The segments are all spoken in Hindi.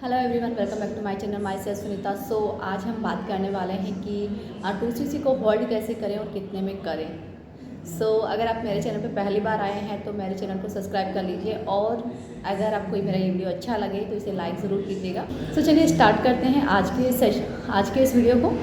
Hello everyone, welcome back to my channel. Myself Sunita. So आज हम बात करने वाले हैं कि 2cc को होल्ड कैसे करें और कितने में करें। अगर आप मेरे चैनल पे पहली बार आए हैं तो मेरे चैनल को सब्सक्राइब कर लीजिए और अगर आपको मेरा ये वीडियो अच्छा लगे तो इसे लाइक ज़रूर कीजिएगा। चलिए स्टार्ट करते हैं आज के इस वीडियो को।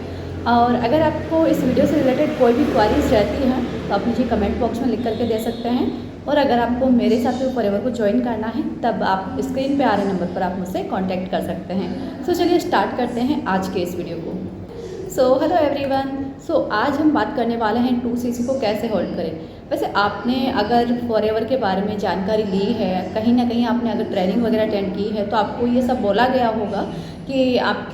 और अगर आपको इस वीडियो से रिलेटेड कोई भी क्वारीज रहती हैं तो आप मुझे कमेंट बॉक्स में लिख करके दे सकते हैं। और अगर आपको मेरे साथ में फॉरएवर को ज्वाइन करना है तब आप स्क्रीन पे आ रहे नंबर पर आप मुझसे कांटेक्ट कर सकते हैं। चलिए स्टार्ट करते हैं आज के इस वीडियो को। Hello everyone. आज हम बात करने वाले हैं 2cc को कैसे होल्ड करें। वैसे आपने अगर फॉरएवर के बारे में जानकारी ली है, कहीं ना कहीं आपने अगर ट्रेनिंग वगैरह अटेंड की है तो आपको ये सब बोला गया होगा कि आप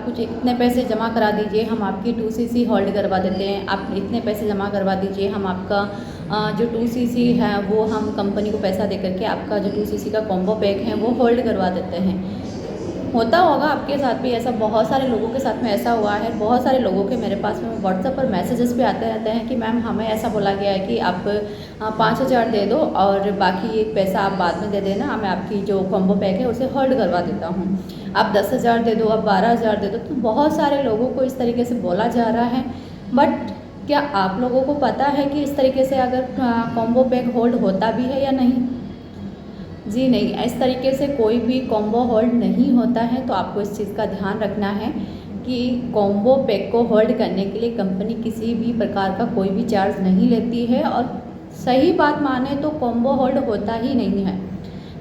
कुछ इतने पैसे जमा करा दीजिए, हम आपकी 2cc होल्ड करवा देते हैं। आप इतने पैसे जमा करवा दीजिए, हम आपका जो 2cc है वो हम कंपनी को पैसा दे करके आपका जो 2cc का कॉम्बो पैक है वो होल्ड करवा देते हैं। होता होगा आपके साथ भी ऐसा, बहुत सारे लोगों के साथ में ऐसा हुआ है। बहुत सारे लोगों के मेरे पास में व्हाट्सएप पर मैसेजेस भी आते रहते हैं कि मैम हमें ऐसा बोला गया है कि आप 5,000 दे दो और बाकी ये पैसा आप बाद में दे देना, मैं आपकी जो कॉम्बो पैक है उसे होल्ड करवा देता हूँ। आप 10,000 दे दो, आप 12,000 दे दो। तो बहुत सारे लोगों को इस तरीके से बोला जा रहा है। बट क्या आप लोगों को पता है कि इस तरीके से अगर कॉम्बो पैक होल्ड होता भी है या नहीं? जी नहीं, इस तरीके से कोई भी कॉम्बो होल्ड नहीं होता है। तो आपको इस चीज़ का ध्यान रखना है कि कॉम्बो पैक को होल्ड करने के लिए कंपनी किसी भी प्रकार का कोई भी चार्ज नहीं लेती है। और सही बात माने तो कॉम्बो होल्ड होता ही नहीं है।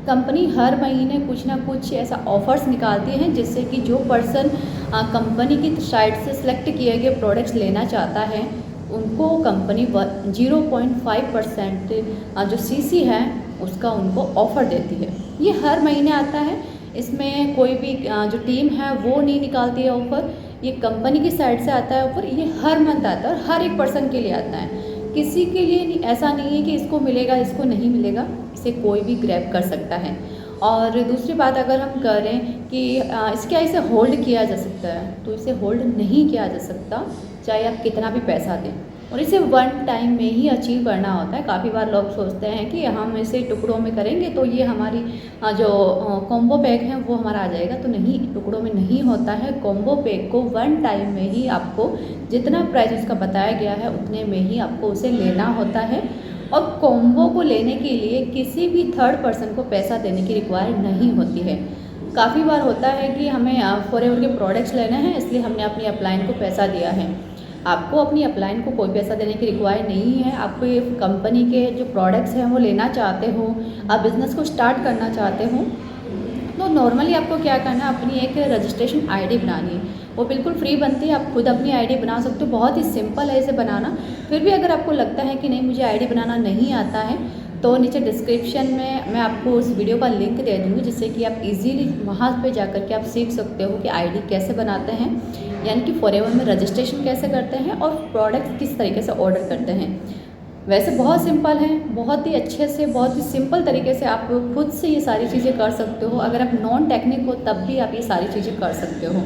कंपनी हर महीने कुछ ना कुछ ऐसा ऑफर्स निकालती है जिससे कि जो पर्सन कंपनी की साइट से सिलेक्ट किए गए प्रोडक्ट्स लेना चाहता है उनको कंपनी 0.5% जो सीसी है उसका उनको ऑफ़र देती है। ये हर महीने आता है। इसमें कोई भी जो टीम है वो नहीं निकालती है ऑफ़र, ये कंपनी की साइड से आता है ऑफ़र। ये हर मंथ आता है और हर एक पर्सन के लिए आता है। किसी के लिए नहीं, ऐसा नहीं है कि इसको मिलेगा इसको नहीं मिलेगा, इसे कोई भी ग्रैब कर सकता है। और दूसरी बात अगर हम करें कि क्या इसे होल्ड किया जा सकता है, तो इसे होल्ड नहीं किया जा सकता चाहे आप कितना भी पैसा दें। और इसे वन टाइम में ही अचीव करना होता है। काफ़ी बार लोग सोचते हैं कि हम इसे टुकड़ों में करेंगे तो ये हमारी जो कॉम्बो पैक है वो हमारा आ जाएगा। तो नहीं, टुकड़ों में नहीं होता है। कॉम्बो पैक को वन टाइम में ही आपको जितना प्राइस उसका बताया गया है उतने में ही आपको उसे लेना होता है। और कॉम्बो को लेने के लिए किसी भी थर्ड पर्सन को पैसा देने की रिक्वायर नहीं होती है। काफ़ी बार होता है कि हमें फॉरएवर के प्रोडक्ट्स लेने हैं इसलिए हमने अपनी अपलाइन को पैसा दिया है। आपको अपनी अपलाइन को कोई पैसा देने की रिक्वायर नहीं है। आपको ये कंपनी के जो प्रोडक्ट्स हैं वो लेना चाहते हो, आप बिज़नेस को स्टार्ट करना चाहते हो, तो नॉर्मली आपको क्या करना है, अपनी एक रजिस्ट्रेशन आईडी बनानी है। वो बिल्कुल फ्री बनती है, आप खुद अपनी आईडी बना सकते हो। बहुत ही सिंपल है इसे बनाना। फिर भी अगर आपको लगता है कि नहीं मुझे आईडी बनाना नहीं आता है तो नीचे डिस्क्रिप्शन में मैं आपको उस वीडियो का लिंक दे दूँगी जिससे कि आप इजीली वहाँ पे जाकर के आप सीख सकते हो कि आईडी कैसे बनाते हैं, यानी कि फॉरएवर में रजिस्ट्रेशन कैसे करते हैं और प्रोडक्ट किस तरीके से ऑर्डर करते हैं। वैसे बहुत सिंपल है, बहुत ही अच्छे से, बहुत ही सिंपल तरीके से आप खुद से ये सारी चीज़ें कर सकते हो। अगर आप नॉन टेक्निक हो तब भी आप ये सारी चीज़ें कर सकते हो।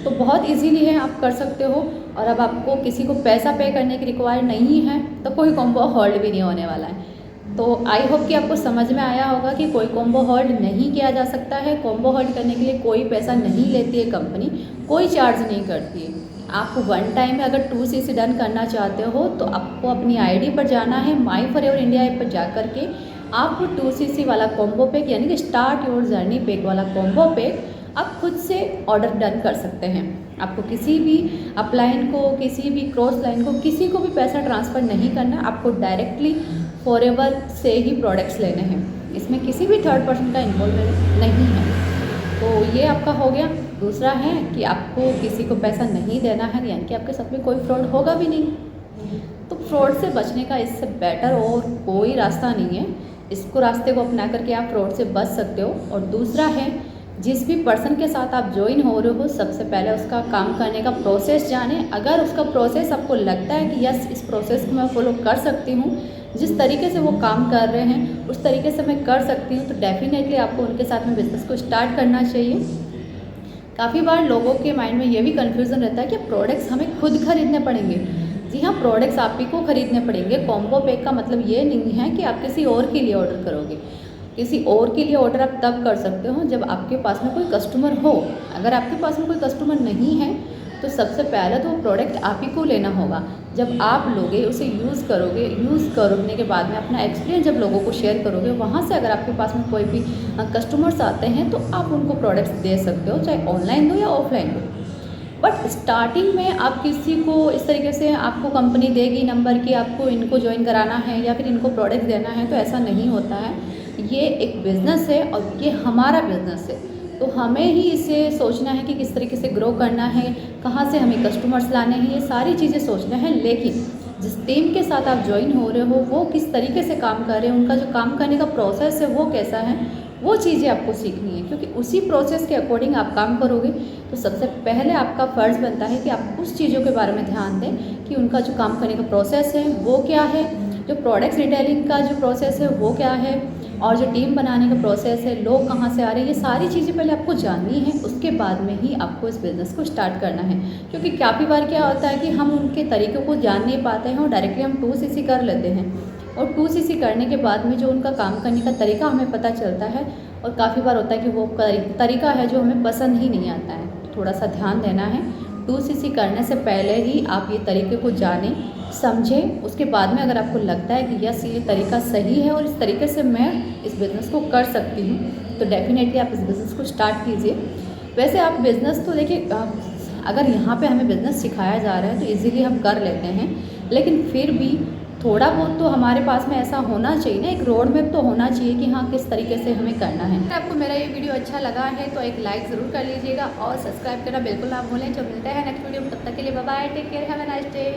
तो बहुत इजीली है, आप कर सकते हो। और अब आपको किसी को पैसा पे करने की रिक्वायर नहीं है तो कोई कॉम्बो होल्ड भी नहीं होने वाला है। तो आई होप कि आपको समझ में आया होगा कि कोई कॉम्बो होल्ड नहीं किया जा सकता है। कॉम्बो होल्ड करने के लिए कोई पैसा नहीं लेती है कंपनी, कोई चार्ज नहीं करती है। आप वन टाइम में अगर 2cc डन करना चाहते हो तो आपको अपनी आईडी पर जाना है, माई फॉरएवर इंडिया ऐप पर जा कर के आप 2cc वाला कॉम्बो पैक यानी कि स्टार्ट योर जर्नी पैक वाला कॉम्बो पैक आप खुद से ऑर्डर डन कर सकते हैं। आपको किसी भी अपलाइन को, किसी भी क्रॉस लाइन को, किसी को भी पैसा ट्रांसफ़र नहीं करना। आपको डायरेक्टली फॉरएवर से ही प्रोडक्ट्स लेने हैं। इसमें किसी भी थर्ड पर्सन का इन्वॉल्वमेंट नहीं है। तो ये आपका हो गया। दूसरा है कि आपको किसी को पैसा नहीं देना है, यानी कि आपके साथ में कोई फ्रॉड होगा भी नहीं। तो फ्रॉड से बचने का इससे बेटर और कोई रास्ता नहीं है। इसको रास्ते को अपना करके आप फ्रॉड से बच सकते हो। और दूसरा है, जिस भी पर्सन के साथ आप ज्वाइन हो रहे हो सबसे पहले उसका काम करने का प्रोसेस जाने। अगर उसका प्रोसेस आपको लगता है कि यस इस प्रोसेस को मैं फॉलो कर सकती हूँ, जिस तरीके से वो काम कर रहे हैं उस तरीके से मैं कर सकती हूँ, तो डेफिनेटली आपको उनके साथ में बिज़नेस को स्टार्ट करना चाहिए। काफ़ी बार लोगों के माइंड में ये भी कन्फ्यूज़न रहता है कि प्रोडक्ट्स हमें खुद खरीदने पड़ेंगे। जी हाँ, प्रोडक्ट्स आप ही को खरीदने पड़ेंगे। कॉम्बो पैक का मतलब ये नहीं है कि आप किसी और के लिए ऑर्डर करोगे। किसी और के लिए ऑर्डर आप तब कर सकते हो जब आपके पास में कोई कस्टमर हो। अगर आपके पास में कोई कस्टमर नहीं है तो सबसे पहले तो वो प्रोडक्ट आप ही को लेना होगा। जब आप लोगे उसे यूज़ करोगे, यूज़ करने के बाद में अपना एक्सपीरियंस जब लोगों को शेयर करोगे, वहाँ से अगर आपके पास में कोई भी कस्टमर्स आते हैं तो आप उनको प्रोडक्ट्स दे सकते हो, चाहे ऑनलाइन दो या ऑफलाइन दो। बट स्टार्टिंग में आप किसी को इस तरीके से आपको कंपनी देगी नंबर कि आपको इनको ज्वाइन कराना है या फिर इनको प्रोडक्ट देना है, तो ऐसा नहीं होता है। ये एक बिज़नेस है और ये हमारा बिज़नेस है, तो हमें ही इसे सोचना है कि किस तरीके से ग्रो करना है, कहाँ से हमें कस्टमर्स लाने हैं, ये सारी चीज़ें सोचना है। लेकिन जिस टीम के साथ आप ज्वाइन हो रहे हो वो किस तरीके से काम कर रहे हैं, उनका जो काम करने का प्रोसेस है वो कैसा है, वो चीज़ें आपको सीखनी है। क्योंकि उसी प्रोसेस के अकॉर्डिंग आप काम करोगे तो सबसे पहले आपका फ़र्ज़ बनता है कि आप उस चीज़ों के बारे में ध्यान दें कि उनका जो काम करने का प्रोसेस है वो क्या है, जो प्रोडक्ट्स रिटेलिंग का जो प्रोसेस है वो क्या है, और जो टीम बनाने का प्रोसेस है, लोग कहाँ से आ रहे हैं, ये सारी चीज़ें पहले आपको जाननी है। उसके बाद में ही आपको इस बिज़नेस को स्टार्ट करना है। क्योंकि काफ़ी बार क्या होता है कि हम उनके तरीक़ों को जान नहीं पाते हैं और डायरेक्टली हम 2CC कर लेते हैं, और 2CC करने के बाद में जो उनका काम करने का तरीका हमें पता चलता है, और काफ़ी बार होता है कि वो तरीका है जो हमें पसंद ही नहीं आता है। तो थोड़ा सा ध्यान देना है, 2CC करने से पहले ही आप ये तरीके को जानें, समझें। उसके बाद में अगर आपको लगता है कि यस ये तरीका सही है और इस तरीके से मैं इस बिज़नेस को कर सकती हूँ, तो डेफ़िनेटली आप इस बिज़नेस को स्टार्ट कीजिए। वैसे आप बिज़नेस तो देखिए, अगर यहाँ पे हमें बिज़नेस सिखाया जा रहा है तो इजीली हम कर लेते हैं, लेकिन फिर भी थोड़ा बहुत तो हमारे पास में ऐसा होना चाहिए ना, एक रोड मैप तो होना चाहिए कि हाँ किस तरीके से हमें करना है। अगर आपको मेरा ये वीडियो अच्छा लगा है तो एक लाइक ज़रूर कर लीजिएगा और सब्सक्राइब करना बिल्कुल ना भूलें। जो मिलता है नेक्स्ट वीडियो में, तब तक के लिए bye bye, take care, have a nice day.